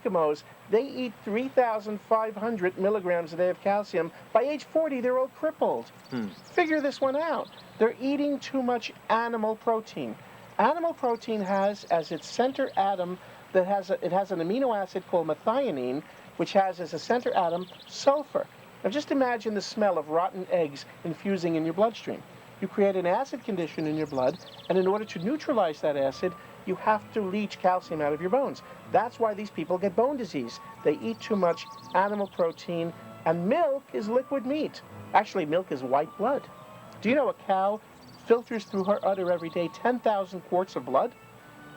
Eskimos, they eat 3,500 milligrams a day of calcium. By age 40, they're all crippled. Figure this one out. They're eating too much animal protein. Animal protein has as its center atom it has an amino acid called methionine, which has as a center atom sulfur. Now just imagine the smell of rotten eggs infusing in your bloodstream. You create an acid condition in your blood, and in order to neutralize that acid, you have to leach calcium out of your bones. That's why these people get bone disease. They eat too much animal protein, and milk is liquid meat. Actually, milk is white blood. Do you know a cow filters through her udder every day 10,000 quarts of blood?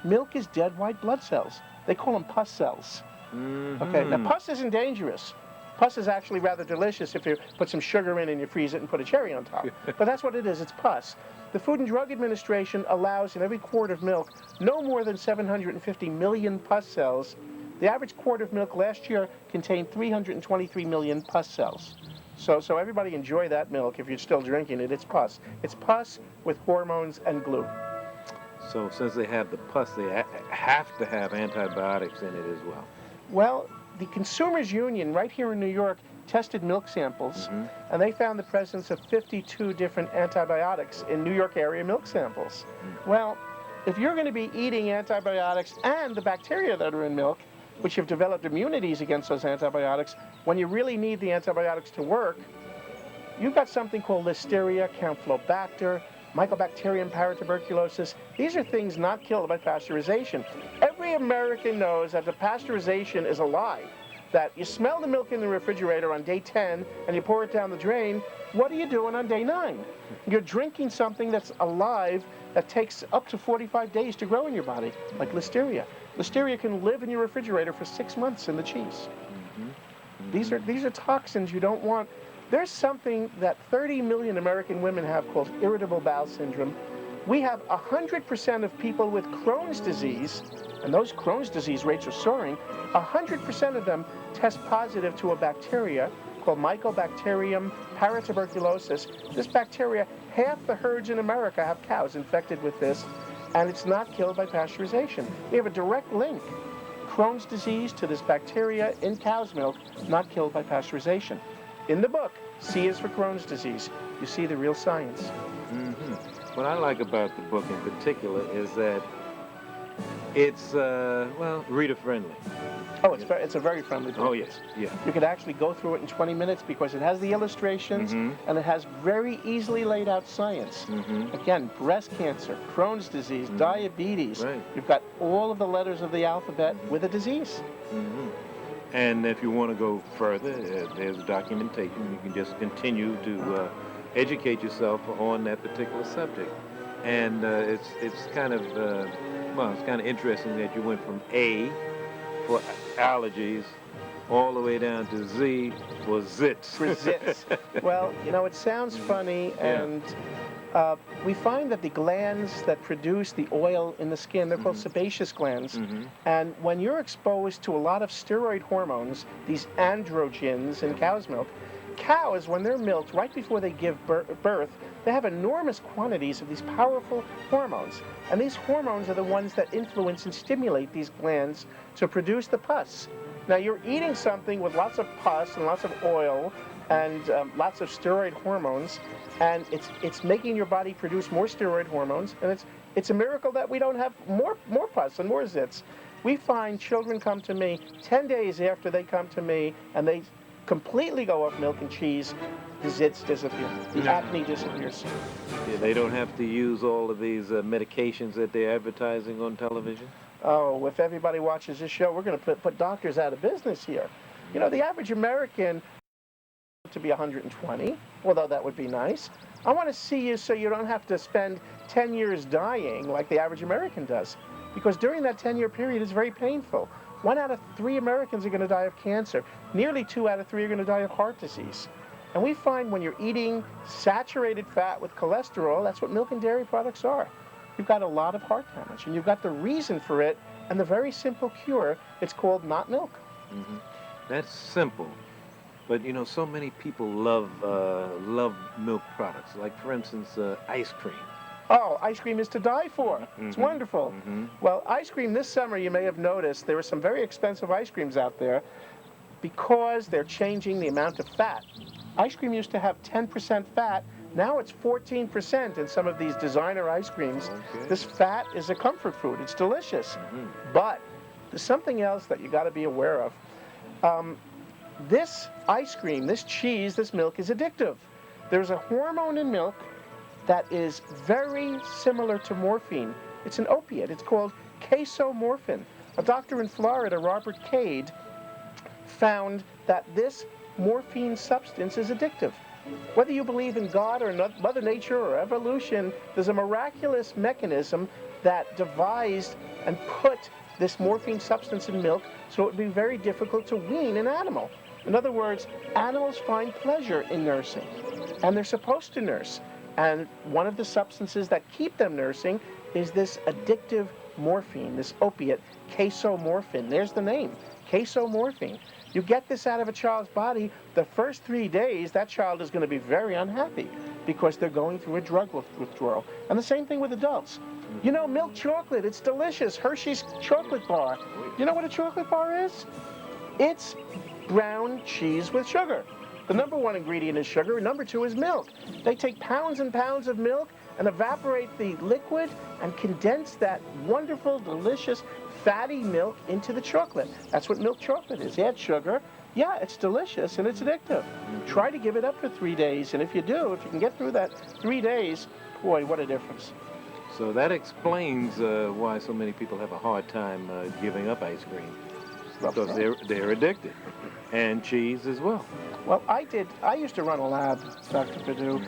Milk is dead white blood cells. They call them pus cells. Okay, now pus isn't dangerous. Pus is actually rather delicious if you put some sugar in and you freeze it and put a cherry on top. But that's what it is, it's pus. The Food and Drug Administration allows in every quart of milk no more than 750 million pus cells. The average quart of milk last year contained 323 million pus cells. So everybody enjoy that milk if you're still drinking it. It's pus. It's pus with hormones and glue. So since they have the pus, they have to have antibiotics in it as well. Well, the Consumers Union right here in New York tested milk samples, and they found the presence of 52 different antibiotics in New York area milk samples. Well, if you're going to be eating antibiotics and the bacteria that are in milk, which have developed immunities against those antibiotics, when you really need the antibiotics to work, you've got something called Listeria, Campylobacter, Mycobacterium paratuberculosis. These are things not killed by pasteurization. Every American knows that the pasteurization is a lie. That you smell the milk in the refrigerator on day 10 and you pour it down the drain. What are you doing on day 9? You're drinking something that's alive that takes up to 45 days to grow in your body, like Listeria. Listeria can live in your refrigerator for 6 months in the cheese. These are toxins you don't want. There's something that 30 million American women have called irritable bowel syndrome. We have 100% of people with Crohn's disease, and those Crohn's disease rates are soaring. 100% of them test positive to a bacteria called Mycobacterium paratuberculosis. This bacteria, half the herds in America have cows infected with this, and it's not killed by pasteurization. We have a direct link. Crohn's disease to this bacteria in cow's milk, not killed by pasteurization. In the book, C is for Crohn's disease. You see the real science. What I like about the book in particular is that it's, reader-friendly. Oh, it's a very friendly book. Oh, yes, yeah. You could actually go through it in 20 minutes because it has the illustrations and it has very easily laid out science. Again, breast cancer, Crohn's disease, diabetes. Right. You've got all of the letters of the alphabet with a disease. And if you want to go further, there's documentation. You can just continue to educate yourself on that particular subject. And it's kind of interesting that you went from A for allergies all the way down to Z for zits. For zits. Well, it sounds funny, and we find that the glands that produce the oil in the skin, they're called sebaceous glands. And when you're exposed to a lot of steroid hormones, these androgens in cow's milk, cows, when they're milked, right before they give birth, they have enormous quantities of these powerful hormones. And these hormones are the ones that influence and stimulate these glands to produce the pus. Now, you're eating something with lots of pus and lots of oil and lots of steroid hormones, and it's making your body produce more steroid hormones, and it's a miracle that we don't have more pus and more zits. We find children come to me 10 days after they come to me, and they completely go off milk and cheese. The zits disappear. The acne disappears. Yeah, they don't have to use all of these medications that they're advertising on television? Oh, if everybody watches this show, we're going to put doctors out of business here. The average American to be 120, although that would be nice. I want to see you so you don't have to spend 10 years dying like the average American does, because during that 10-year period it's very painful. 1 out of 3 Americans are going to die of cancer. Nearly 2 out of 3 are going to die of heart disease. And we find when you're eating saturated fat with cholesterol, that's what milk and dairy products are. You've got a lot of heart damage, and you've got the reason for it and the very simple cure. It's called not milk. That's simple. But so many people love milk products. Like, for instance, ice cream. Oh, ice cream is to die for. It's wonderful. Mm-hmm. Well, ice cream this summer, you may have noticed, there are some very expensive ice creams out there because they're changing the amount of fat. Ice cream used to have 10% fat. Now it's 14% in some of these designer ice creams. Okay. This fat is a comfort food. It's delicious. But there's something else that you got to be aware of. This ice cream, this cheese, this milk is addictive. There's a hormone in milk that is very similar to morphine. It's an opiate. It's called casomorphin. A doctor in Florida, Robert Cade, found that this morphine substance is addictive. Whether you believe in God or Mother Nature or evolution, there's a miraculous mechanism that devised and put this morphine substance in milk so it would be very difficult to wean an animal. In other words, animals find pleasure in nursing, and they're supposed to nurse. And one of the substances that keep them nursing is this addictive morphine, this opiate, casomorphin. There's the name, casomorphin. You get this out of a child's body, the first 3 days, that child is going to be very unhappy because they're going through a drug withdrawal. And the same thing with adults. You know, milk chocolate, it's delicious. Hershey's chocolate bar. You know what a chocolate bar is? It's brown cheese with sugar. The number one ingredient is sugar, and number two is milk. They take pounds and pounds of milk and evaporate the liquid and condense that wonderful, delicious, fatty milk into the chocolate. That's what milk chocolate is. Add sugar. Yeah, it's delicious and it's addictive. Try to give it up for 3 days, and if you do, if you can get through that 3 days, boy, what a difference. So that explains why so many people have a hard time giving up ice cream. Because they're addicted. And cheese as well. Well, I used to run a lab, Dr. Padu.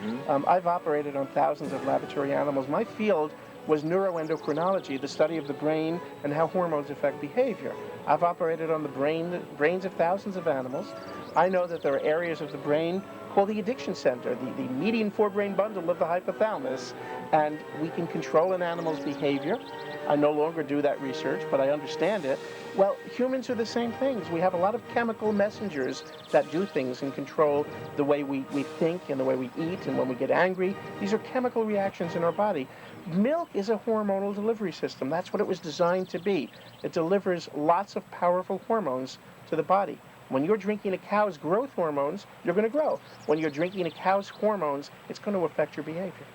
I've operated on thousands of laboratory animals. My field was neuroendocrinology, the study of the brain and how hormones affect behavior. I've operated on the brains of thousands of animals. I know that there are areas of the brain called the addiction center, the median forebrain bundle of the hypothalamus, and we can control an animal's behavior. I no longer do that research, but I understand it. Well, humans are the same things. We have a lot of chemical messengers that do things and control the way we think and the way we eat and when we get angry. These are chemical reactions in our body. Milk is a hormonal delivery system. That's what it was designed to be. It delivers lots of powerful hormones to the body. When you're drinking a cow's growth hormones, you're going to grow. When you're drinking a cow's hormones, it's going to affect your behavior.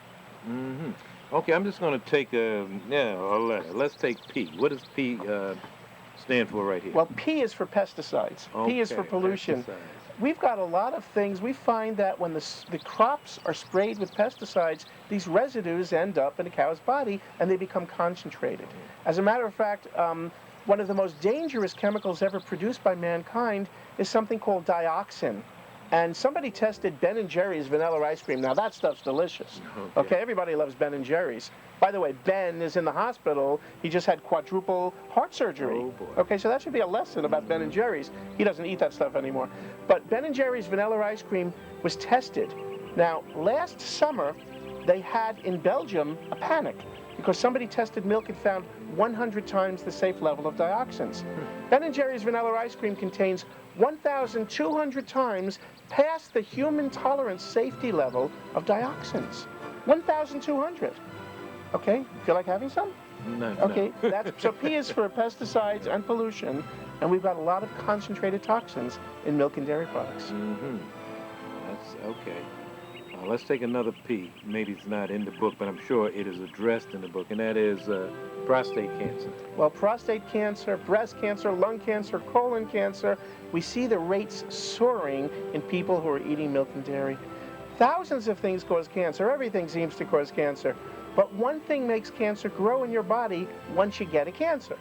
Okay, I'm just going to take a letter. Let's take P. What does P stand for right here? Well, P is for pesticides. P is for pollution. Pesticides. We've got a lot of things. We find that when the crops are sprayed with pesticides, these residues end up in a cow's body and they become concentrated. As a matter of fact, one of the most dangerous chemicals ever produced by mankind is something called dioxin. And somebody tested Ben & Jerry's vanilla ice cream. Now, that stuff's delicious. Okay, everybody loves Ben & Jerry's. By the way, Ben is in the hospital. He just had quadruple heart surgery. Oh, boy. Okay, so that should be a lesson about Ben & Jerry's. He doesn't eat that stuff anymore. But Ben & Jerry's vanilla ice cream was tested. Now, last summer, they had in Belgium a panic because somebody tested milk and found 100 times the safe level of dioxins. Ben & Jerry's vanilla ice cream contains 1,200 times past the human tolerance safety level of dioxins. 1,200. Okay, feel like having some? No. Okay, so P is for pesticides and pollution, and we've got a lot of concentrated toxins in milk and dairy products. That's okay. Let's take another P. Maybe it's not in the book, but I'm sure it is addressed in the book, and that is prostate cancer. Well, prostate cancer, breast cancer, lung cancer, colon cancer, we see the rates soaring in people who are eating milk and dairy. Thousands of things cause cancer. Everything seems to cause cancer. But one thing makes cancer grow in your body once you get a cancer.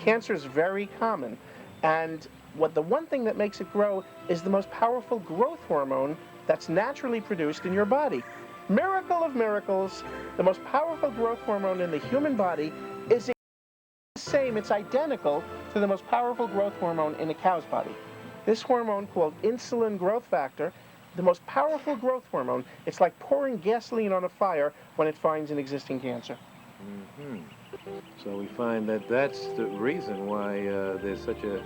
Cancer is very common. And the one thing that makes it grow is the most powerful growth hormone that's naturally produced in your body. Miracle of miracles, the most powerful growth hormone in the human body is the same, it's identical to the most powerful growth hormone in a cow's body. This hormone, called insulin growth factor, the most powerful growth hormone, it's like pouring gasoline on a fire when it finds an existing cancer. So we find that that's the reason why there's such a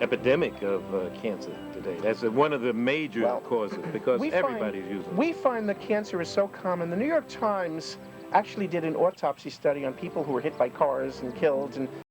epidemic of cancer today. That's one of the major causes, because everybody's using it. We find that cancer is so common. The New York Times actually did an autopsy study on people who were hit by cars and killed, and